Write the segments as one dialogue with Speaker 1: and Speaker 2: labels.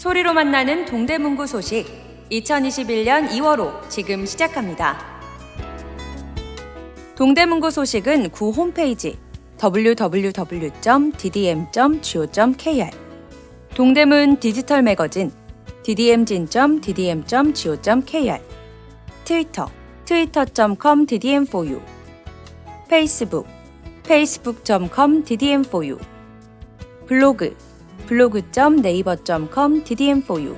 Speaker 1: 소리로 만나는 동대문구 소식 2021년 2월호 지금 시작합니다. 동대문구 소식은 구 홈페이지 www.ddm.go.kr 동대문 디지털 매거진 ddm진.ddm.go.kr 트위터 twitter.com/ddm4u 페이스북 facebook.com/ddm4u 블로그 blog.naver.com/ddm4u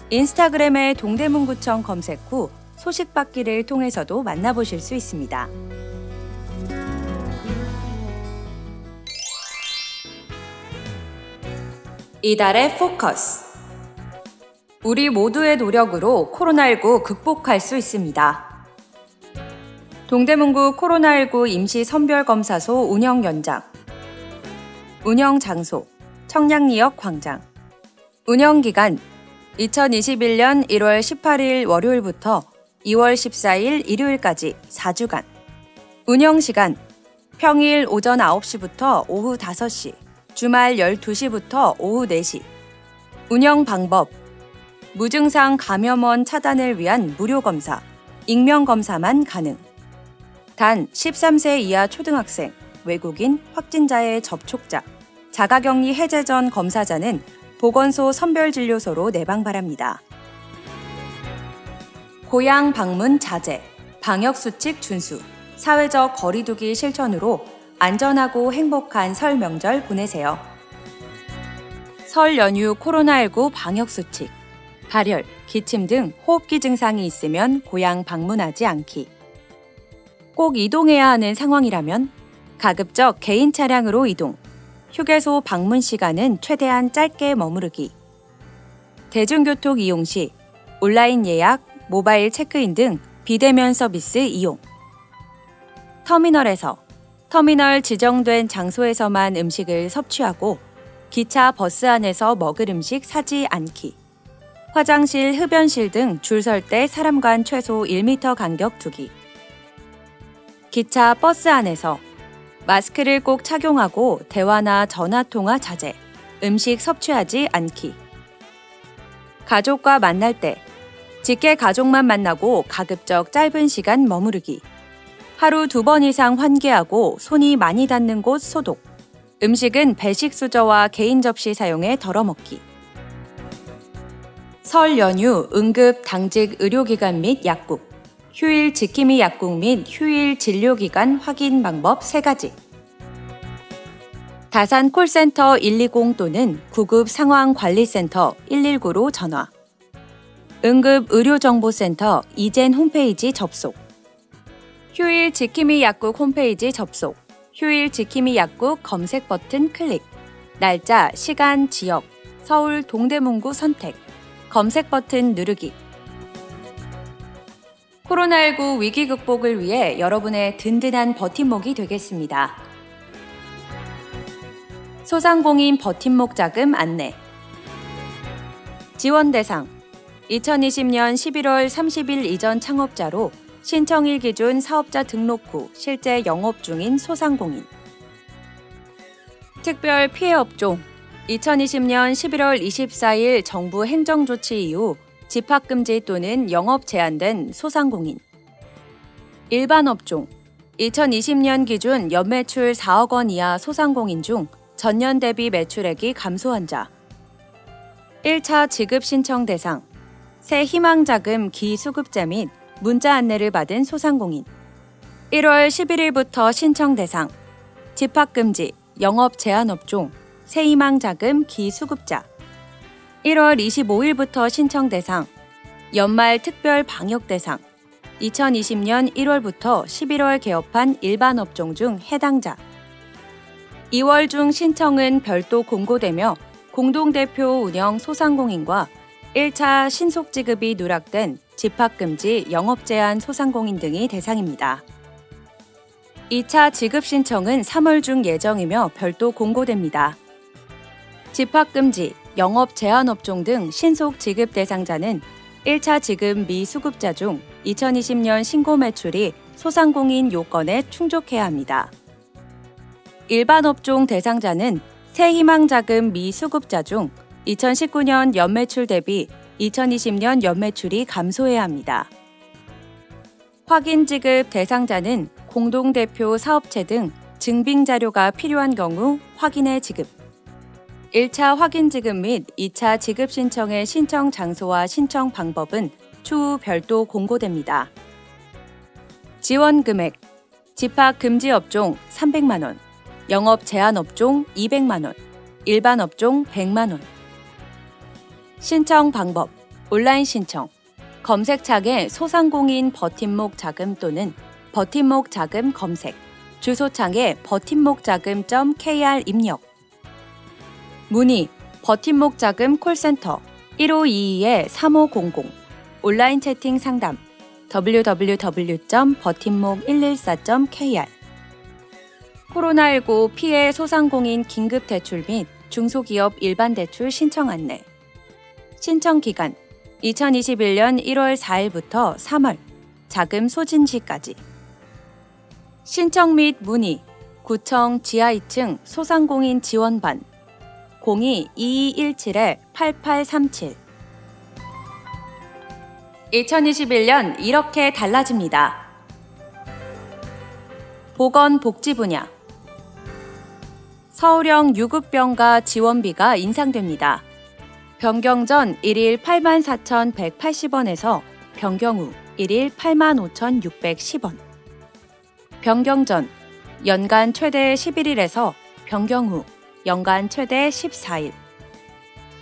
Speaker 1: 인스타그램의 동대문구청 검색 후 소식 받기를 통해서도 만나보실 수 있습니다. 이달의 포커스. 우리 모두의 노력으로 코로나19 극복할 수 있습니다. 동대문구 코로나19 임시 선별검사소 운영 연장. 운영 장소 청량리역 광장. 운영 기간 2021년 1월 18일 월요일부터 2월 14일 일요일까지 4주간. 운영 시간 평일 오전 9시부터 오후 5시, 주말 12시부터 오후 4시. 운영 방법 무증상 감염원 차단을 위한 무료 검사, 익명 검사만 가능. 단 13세 이하 초등학생, 외국인, 확진자의 접촉자, 자가격리 해제 전 검사자는 보건소 선별진료소로 내방 바랍니다. 고향 방문 자제, 방역수칙 준수, 사회적 거리두기 실천으로 안전하고 행복한 설 명절 보내세요. 설 연휴 코로나19 방역수칙, 발열, 기침 등 호흡기 증상이 있으면 고향 방문하지 않기. 꼭 이동해야 하는 상황이라면 가급적 개인 차량으로 이동. 휴게소 방문 시간은 최대한 짧게 머무르기. 대중교통 이용 시 온라인 예약, 모바일 체크인 등 비대면 서비스 이용. 터미널 지정된 장소에서만 음식을 섭취하고 기차, 버스 안에서 먹을 음식 사지 않기. 화장실, 흡연실 등 줄 설 때 사람 간 최소 1m 간격 두기. 기차, 버스 안에서 마스크를 꼭 착용하고 대화나 전화통화 자제, 음식 섭취하지 않기. 가족과 만날 때 직계 가족만 만나고 가급적 짧은 시간 머무르기. 하루 2번 이상 환기하고 손이 많이 닿는 곳 소독. 음식은 배식 수저와 개인 접시 사용해 덜어 먹기. 설 연휴 응급 당직 의료기관 및 약국. 휴일 지킴이 약국 및 휴일 진료기관 확인 방법 3가지. 다산 콜센터 120 또는 구급 상황관리센터 119로 전화. 응급의료정보센터 이젠 홈페이지 접속. 휴일 지킴이 약국 홈페이지 접속. 휴일 지킴이 약국 검색 버튼 클릭. 날짜, 시간, 지역, 서울 동대문구 선택. 검색 버튼 누르기. 코로나19 위기 극복을 위해 여러분의 든든한 버팀목이 되겠습니다. 소상공인 버팀목 자금 안내. 지원 대상 2020년 11월 30일 이전 창업자로 신청일 기준 사업자 등록 후 실제 영업 중인 소상공인. 특별 피해 업종 2020년 11월 24일 정부 행정조치 이후 집합금지 또는 영업 제한된 소상공인. 일반 업종 2020년 기준 연매출 4억 원 이하 소상공인 중 전년 대비 매출액이 감소한 자. 1차 지급 신청 대상 새 희망자금 기수급자 및 문자 안내를 받은 소상공인. 1월 11일부터 신청 대상 집합금지, 영업 제한 업종, 새 희망자금 기수급자. 1월 25일부터 신청 대상 연말 특별 방역 대상 2020년 1월부터 11월 개업한 일반 업종 중 해당자. 2월 중 신청은 별도 공고되며 공동대표 운영 소상공인과 1차 신속지급이 누락된 집합금지, 영업제한 소상공인 등이 대상입니다. 2차 지급 신청은 3월 중 예정이며 별도 공고됩니다. 집합금지, 영업 제한 업종 등 신속 지급 대상자는 1차 지급 미수급자 중 2020년 신고 매출이 소상공인 요건에 충족해야 합니다. 일반 업종 대상자는 새 희망자금 미수급자 중 2019년 연매출 대비 2020년 연매출이 감소해야 합니다. 확인 지급 대상자는 공동대표 사업체 등 증빙 자료가 필요한 경우 확인해 지급. 1차 확인 지급 및 2차 지급 신청의 신청 장소와 신청 방법은 추후 별도 공고됩니다. 지원 금액 집합 금지 업종 300만 원, 영업 제한 업종 200만 원, 일반 업종 100만 원. 신청 방법 온라인 신청 검색창에 소상공인 버팀목 자금 또는 버팀목 자금 검색, 주소창에 버팀목 자금.kr 입력. 문의 버팀목 자금 콜센터 1522-3500 온라인 채팅 상담 www.버팀목114.kr 코로나19 피해 소상공인 긴급 대출 및 중소기업 일반 대출 신청 안내. 신청 기간 2021년 1월 4일부터 3월 자금 소진 시까지. 신청 및 문의 구청 지하 2층 소상공인 지원반 02-2217-8837 2021년 이렇게 달라집니다. 보건복지 분야 서울형 유급병가 지원비가 인상됩니다. 변경 전 1일 84,180원에서 변경 후 1일 85,610원. 변경 전 연간 최대 11일에서 변경 후 연간 최대 14일.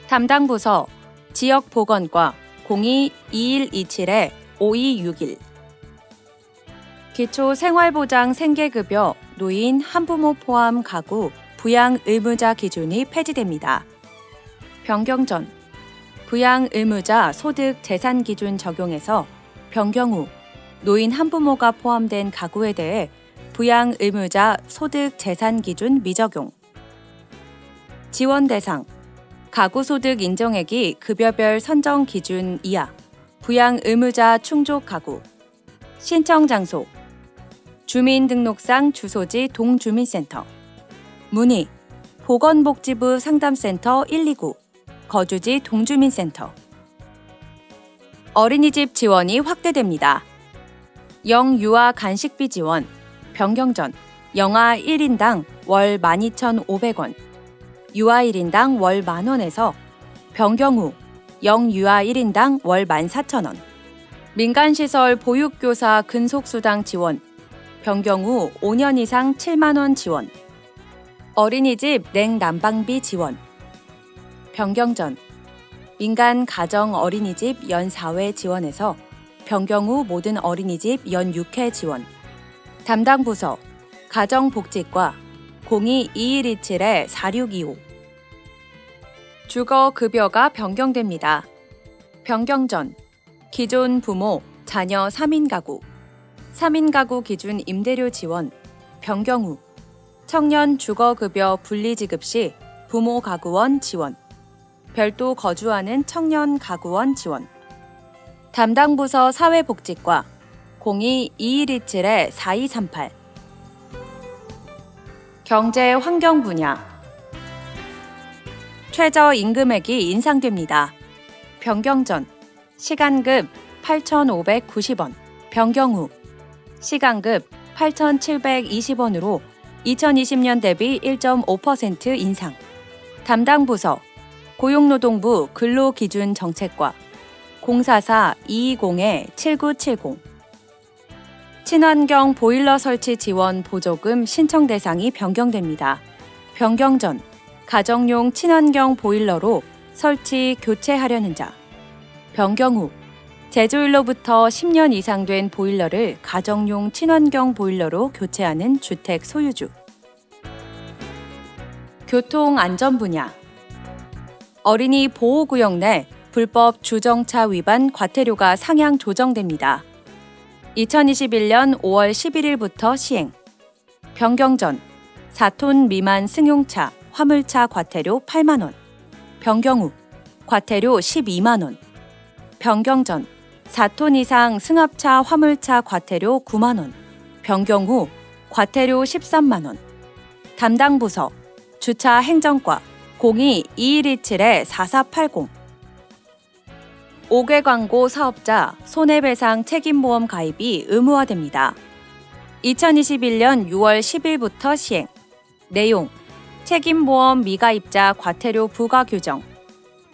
Speaker 1: 담당 부서 지역보건과 02-2127-5261 기초생활보장 생계급여 노인 한부모 포함 가구 부양 의무자 기준이 폐지됩니다. 변경 전 부양 의무자 소득 재산 기준 적용에서 변경 후 노인 한부모가 포함된 가구에 대해 부양 의무자 소득 재산 기준 미적용. 지원 대상 가구 소득 인정액이 급여별 선정 기준 이하 부양 의무자 충족 가구. 신청 장소 주민등록상 주소지 동주민센터. 문의 보건복지부 상담센터 129 거주지 동주민센터. 어린이집 지원이 확대됩니다. 영유아 간식비 지원 변경 전 영아 1인당 월 12,500원, 유아 1인당 월 만원에서 변경 후 영유아 1인당 월 14,000원. 민간시설 보육교사 근속수당 지원 변경 후 5년 이상 7만원 지원. 어린이집 냉난방비 지원 변경 전 민간 가정 어린이집 연 4회 지원에서 변경 후 모든 어린이집 연 6회 지원. 담당 부서 가정복지과 02-2127-4625 주거급여가 변경됩니다. 변경 전 기존 부모, 자녀 3인 가구, 3인 가구 기준 임대료 지원 변경 후 청년 주거급여 분리지급 시 부모 가구원 지원, 별도 거주하는 청년 가구원 지원. 담당 부서 사회복지과 02-2127-4238 경제 환경 분야 최저임금액이 인상됩니다. 변경 전 시간급 8,590원, 변경 후 시간급 8,720원으로 2020년 대비 1.5% 인상. 담당 부서 고용노동부 근로기준정책과 044-220-7970 친환경 보일러 설치 지원 보조금 신청 대상이 변경됩니다. 변경 전 가정용 친환경 보일러로 설치 교체하려는 자, 변경 후 제조일로부터 10년 이상 된 보일러를 가정용 친환경 보일러로 교체하는 주택 소유주. 교통안전 분야 어린이 보호구역 내 불법 주정차 위반 과태료가 상향 조정됩니다. 2021년 5월 11일부터 시행. 변경 전 4톤 미만 승용차, 화물차 과태료 8만 원. 변경 후 과태료 12만 원. 변경 전 4톤 이상 승합차, 화물차 과태료 9만 원. 변경 후 과태료 13만 원. 담당 부서 주차 행정과 02-2127-4480. 5개 광고 사업자 손해배상 책임보험 가입이 의무화됩니다. 2021년 6월 10일부터 시행. 내용: 책임보험 미가입자 과태료 부과 규정.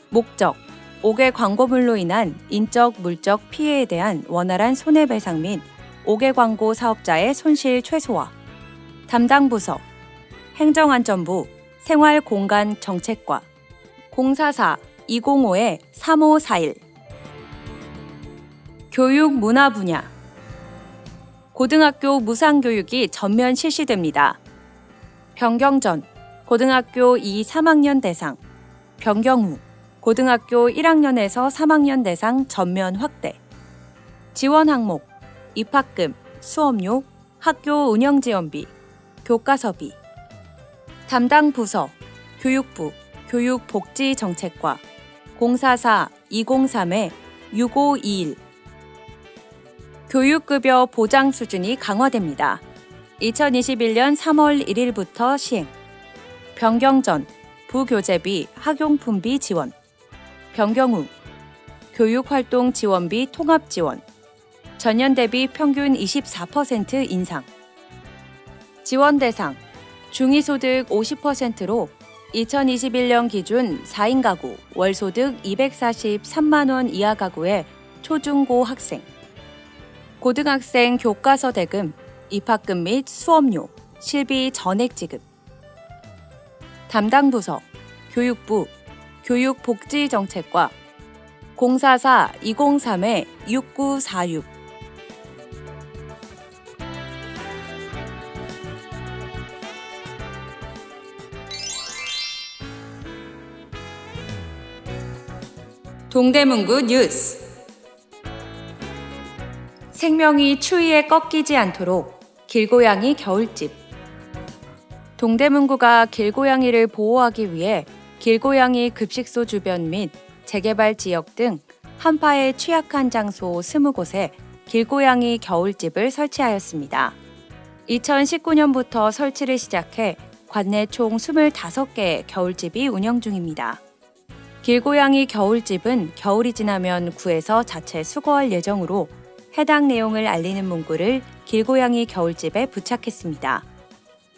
Speaker 1: 목적: 5개 광고물로 인한 인적, 물적 피해에 대한 원활한 손해배상 및 5개 광고 사업자의 손실 최소화. 담당 부서: 행정안전부 생활공간정책과 044-205-3541. 교육 문화 분야. 고등학교 무상교육이 전면 실시됩니다. 변경 전 고등학교 2, 3학년 대상, 변경 후 고등학교 1학년에서 3학년 대상 전면 확대. 지원 항목: 입학금, 수업료, 학교 운영지원비, 교과서비. 담당 부서: 교육부 교육복지정책과 044-203-6521. 교육급여 보장 수준이 강화됩니다. 2021년 3월 1일부터 시행. 변경 전 부교재비 학용품비 지원, 변경 후 교육활동 지원비 통합 지원, 전년 대비 평균 24% 인상. 지원 대상: 중위소득 50%로 2021년 기준 4인 가구 월소득 243만 원 이하 가구의 초중고 학생. 고등학생 교과서 대금, 입학금 및 수업료, 실비 전액 지급. 담당 부서: 교육부 교육복지정책과 044-203-6946. 동대문구 뉴스. 생명이 추위에 꺾이지 않도록 길고양이 겨울집. 동대문구가 길고양이를 보호하기 위해 길고양이 급식소 주변 및 재개발 지역 등 한파에 취약한 장소 20곳에 길고양이 겨울집을 설치하였습니다. 2019년부터 설치를 시작해 관내 총 25개의 겨울집이 운영 중입니다. 길고양이 겨울집은 겨울이 지나면 구에서 자체 수거할 예정으로 해당 내용을 알리는 문구를 길고양이 겨울집에 부착했습니다.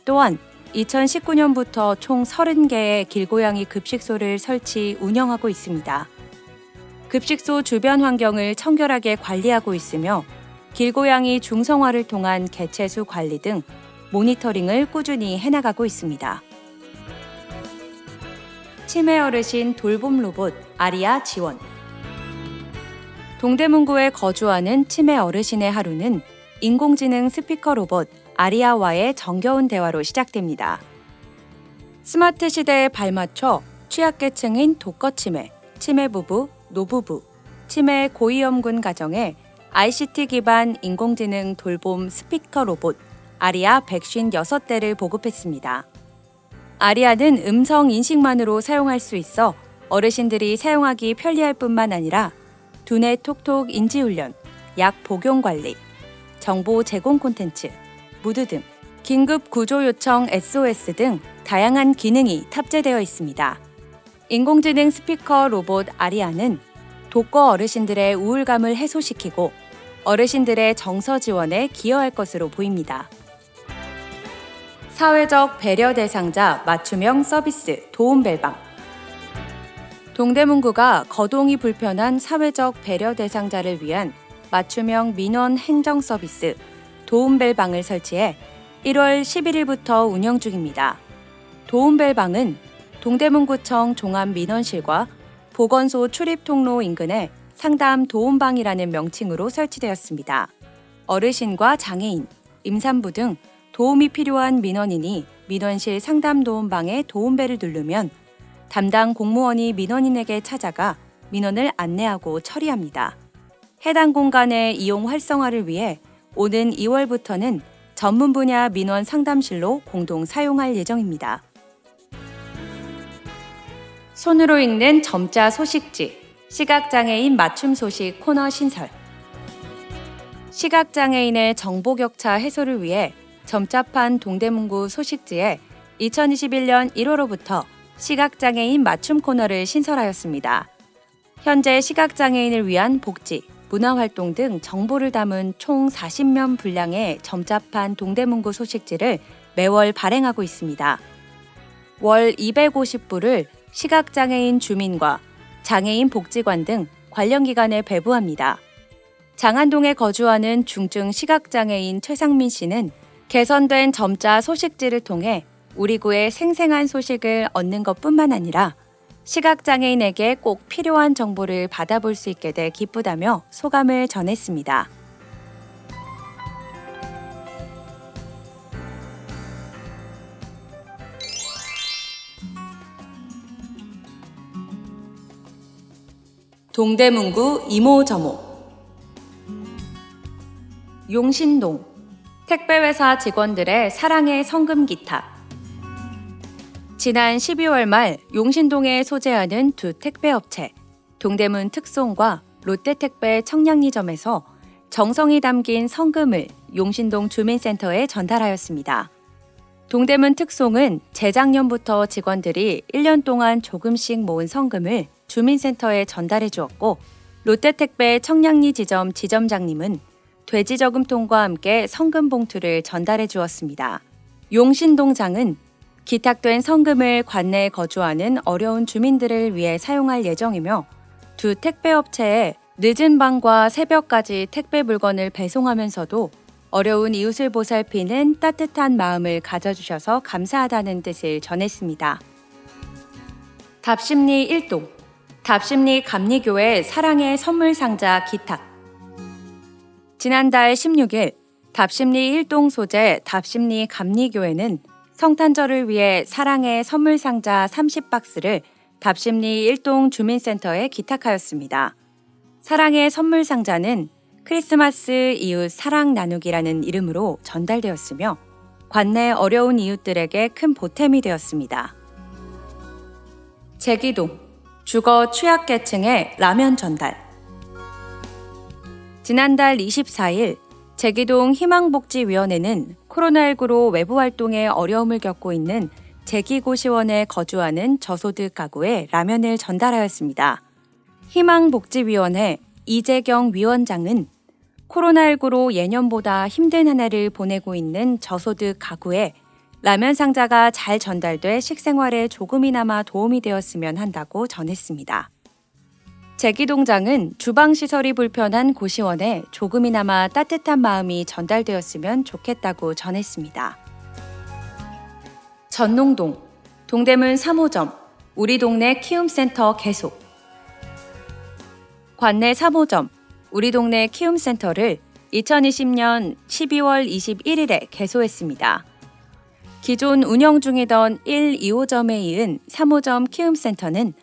Speaker 1: 또한 2019년부터 총 30개의 길고양이 급식소를 설치, 운영하고 있습니다. 급식소 주변 환경을 청결하게 관리하고 있으며 길고양이 중성화를 통한 개체수 관리 등 모니터링을 꾸준히 해나가고 있습니다. 치매 어르신 돌봄 로봇 아리아 지원. 동대문구에 거주하는 치매 어르신의 하루는 인공지능 스피커 로봇 아리아와의 정겨운 대화로 시작됩니다. 스마트 시대에 발맞춰 취약계층인 독거치매, 치매 부부, 노부부, 치매 고위험군 가정에 ICT 기반 인공지능 돌봄 스피커 로봇 아리아 156대를 보급했습니다. 아리아는 음성 인식만으로 사용할 수 있어 어르신들이 사용하기 편리할 뿐만 아니라 두뇌 톡톡 인지훈련, 약 복용 관리, 정보 제공 콘텐츠, 무드 등 긴급 구조 요청 SOS 등 다양한 기능이 탑재되어 있습니다. 인공지능 스피커 로봇 아리아는 독거 어르신들의 우울감을 해소시키고 어르신들의 정서 지원에 기여할 것으로 보입니다. 사회적 배려 대상자 맞춤형 서비스 도움벨방. 동대문구가 거동이 불편한 사회적 배려 대상자를 위한 맞춤형 민원 행정 서비스 도움벨방을 설치해 1월 11일부터 운영 중입니다. 도움벨방은 동대문구청 종합민원실과 보건소 출입통로 인근에 상담 도움방이라는 명칭으로 설치되었습니다. 어르신과 장애인, 임산부 등 도움이 필요한 민원인이 민원실 상담 도움방에 도움벨을 누르면 담당 공무원이 민원인에게 찾아가 민원을 안내하고 처리합니다. 해당 공간의 이용 활성화를 위해 오는 2월부터는 전문 분야 민원 상담실로 공동 사용할 예정입니다. 손으로 읽는 점자 소식지, 시각장애인 맞춤 소식 코너 신설. 시각장애인의 정보 격차 해소를 위해 점자판 동대문구 소식지에 2021년 1월호부터 시각장애인 맞춤 코너를 신설하였습니다. 현재 시각장애인을 위한 복지, 문화활동 등 정보를 담은 총 40면 분량의 점잡한 동대문구 소식지를 매월 발행하고 있습니다. 월 250부를 시각장애인 주민과 장애인 복지관 등 관련 기관에 배부합니다. 장안동에 거주하는 중증 시각장애인 최상민 씨는 개선된 점자 소식지를 통해 우리 구의 생생한 소식을 얻는 것뿐만 아니라 시각장애인에게 꼭 필요한 정보를 받아볼 수 있게 돼 기쁘다며 소감을 전했습니다. 동대문구 이모저모. 용신동 택배회사 직원들의 사랑의 성금 기탁. 지난 12월 말 용신동에 소재하는 두 택배업체 동대문 특송과 롯데택배 청량리점에서 정성이 담긴 성금을 용신동 주민센터에 전달하였습니다. 동대문 특송은 재작년부터 직원들이 1년 동안 조금씩 모은 성금을 주민센터에 전달해 주었고, 롯데택배 청량리 지점 지점장님은 돼지 저금통과 함께 성금 봉투를 전달해 주었습니다. 용신동장은 기탁된 성금을 관내에 거주하는 어려운 주민들을 위해 사용할 예정이며, 두 택배업체에 늦은 밤과 새벽까지 택배 물건을 배송하면서도 어려운 이웃을 보살피는 따뜻한 마음을 가져주셔서 감사하다는 뜻을 전했습니다. 답심리 1동 답심리 감리교회 사랑의 선물 상자 기탁. 지난달 16일 답심리 1동 소재 답심리 감리교회는 성탄절을 위해 사랑의 선물 상자 30박스를 답심리 1동 주민센터에 기탁하였습니다. 사랑의 선물 상자는 크리스마스 이웃 사랑 나누기라는 이름으로 전달되었으며 관내 어려운 이웃들에게 큰 보탬이 되었습니다. 제기동 주거 취약계층의 라면 전달. 지난달 24일 제기동 희망복지위원회는 코로나19로 외부 활동에 어려움을 겪고 있는 제기고시원에 거주하는 저소득 가구에 라면을 전달하였습니다. 희망복지위원회 이재경 위원장은 코로나19로 예년보다 힘든 한 해를 보내고 있는 저소득 가구에 라면 상자가 잘 전달돼 식생활에 조금이나마 도움이 되었으면 한다고 전했습니다. 제기동장은 주방시설이 불편한 고시원에 조금이나마 따뜻한 마음이 전달되었으면 좋겠다고 전했습니다. 전농동 동대문 3호점 우리 동네 키움센터 개소. 관내 3호점 우리 동네 키움센터를 2020년 12월 21일에 개소했습니다. 기존 운영 중이던 1, 2호점에 이은 3호점 키움센터는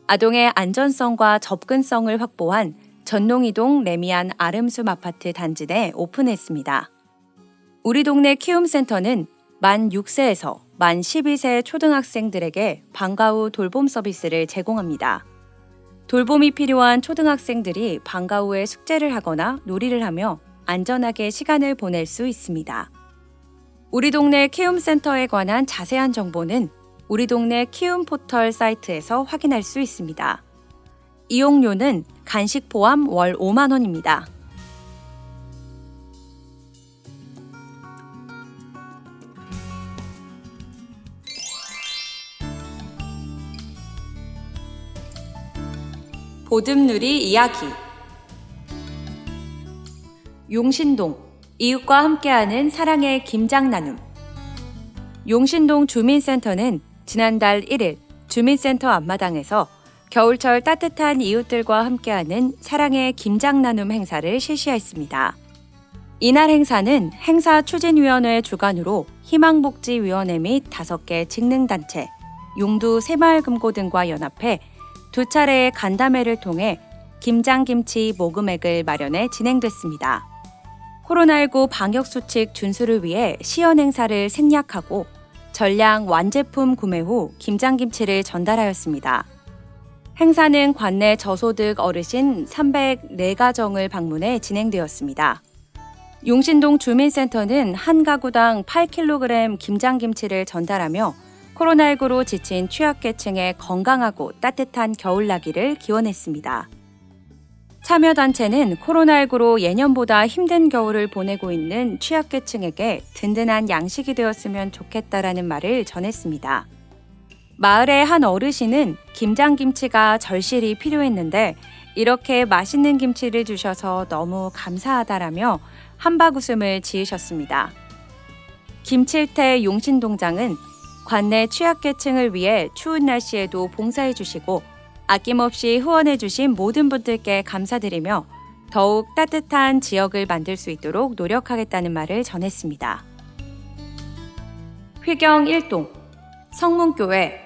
Speaker 1: 아동의 안전성과 접근성을 확보한 전농이동 레미안 아름숲 아파트 단지 내 오픈했습니다. 우리 동네 키움센터는 만 6세에서 만 12세 초등학생들에게 방과 후 돌봄 서비스를 제공합니다. 돌봄이 필요한 초등학생들이 방과 후에 숙제를 하거나 놀이를 하며 안전하게 시간을 보낼 수 있습니다. 우리 동네 키움센터에 관한 자세한 정보는 우리 동네 키움 포털 사이트에서 확인할 수 있습니다. 이용료는 간식 포함 월 5만 원입니다. 보듬누리 이야기. 용신동 이웃과 함께하는 사랑의 김장 나눔. 용신동 주민센터는 지난달 1일 주민센터 앞마당에서 겨울철 따뜻한 이웃들과 함께하는 사랑의 김장 나눔 행사를 실시했습니다. 이날 행사는 행사 추진위원회 주관으로 희망복지위원회 및 5개 직능단체, 용두 새마을금고 등과 연합해 2차례의 간담회를 통해 김장김치 모금액을 마련해 진행됐습니다. 코로나19 방역수칙 준수를 위해 시연 행사를 생략하고 전량 완제품 구매 후 김장김치를 전달하였습니다. 행사는 관내 저소득 어르신 304가정을 방문해 진행되었습니다. 용신동 주민센터는 한 가구당 8kg 김장김치를 전달하며 코로나19로 지친 취약계층의 건강하고 따뜻한 겨울나기를 기원했습니다. 참여단체는 코로나19로 예년보다 힘든 겨울을 보내고 있는 취약계층에게 든든한 양식이 되었으면 좋겠다라는 말을 전했습니다. 마을의 한 어르신은 김장김치가 절실히 필요했는데 이렇게 맛있는 김치를 주셔서 너무 감사하다라며 한박웃음을 지으셨습니다. 김칠태 용신동장은 관내 취약계층을 위해 추운 날씨에도 봉사해 주시고 아낌없이 후원해 주신 모든 분들께 감사드리며 더욱 따뜻한 지역을 만들 수 있도록 노력하겠다는 말을 전했습니다. 휘경 1동, 성문교회,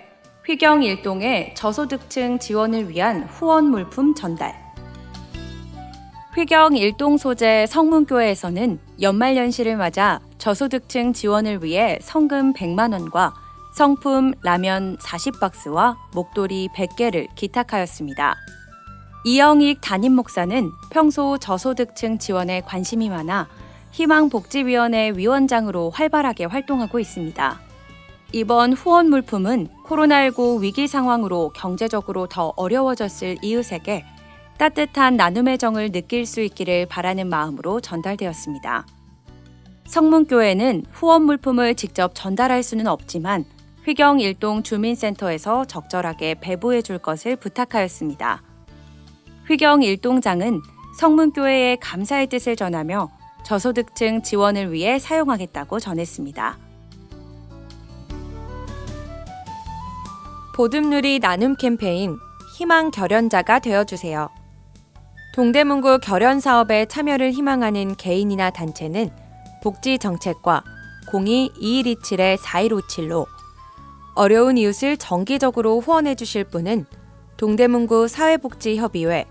Speaker 1: 휘경 1동의 저소득층 지원을 위한 후원 물품 전달. 휘경 1동 소재 성문교회에서는 연말연시를 맞아 저소득층 지원을 위해 성금 100만 원과 성품 라면 40박스와 목도리 100개를 기탁하였습니다. 이영익 담임 목사는 평소 저소득층 지원에 관심이 많아 희망복지위원회 위원장으로 활발하게 활동하고 있습니다. 이번 후원 물품은 코로나19 위기 상황으로 경제적으로 더 어려워졌을 이웃에게 따뜻한 나눔의 정을 느낄 수 있기를 바라는 마음으로 전달되었습니다. 성문교회는 후원 물품을 직접 전달할 수는 없지만 휘경 1동 주민센터에서 적절하게 배부해 줄 것을 부탁하였습니다. 휘경 1동장은 성문교회에 감사의 뜻을 전하며 저소득층 지원을 위해 사용하겠다고 전했습니다. 보듬누리 나눔 캠페인 희망 결연자가 되어주세요. 동대문구 결연 사업에 참여를 희망하는 개인이나 단체는 복지정책과 02-2127-4157로 어려운 이웃을 정기적으로 후원해 주실 분은 동대문구 사회복지협의회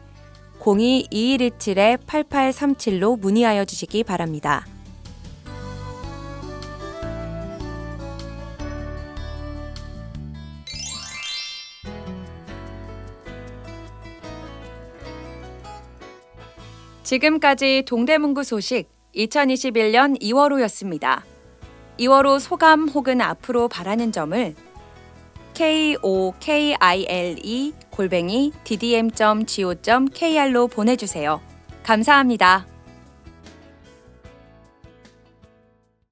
Speaker 1: 02-2127-8837로 문의하여 주시기 바랍니다. 지금까지 동대문구 소식 2021년 2월호였습니다. 2월호 소감 혹은 앞으로 바라는 점을 kokile@ddm.go.kr로 보내주세요. 감사합니다.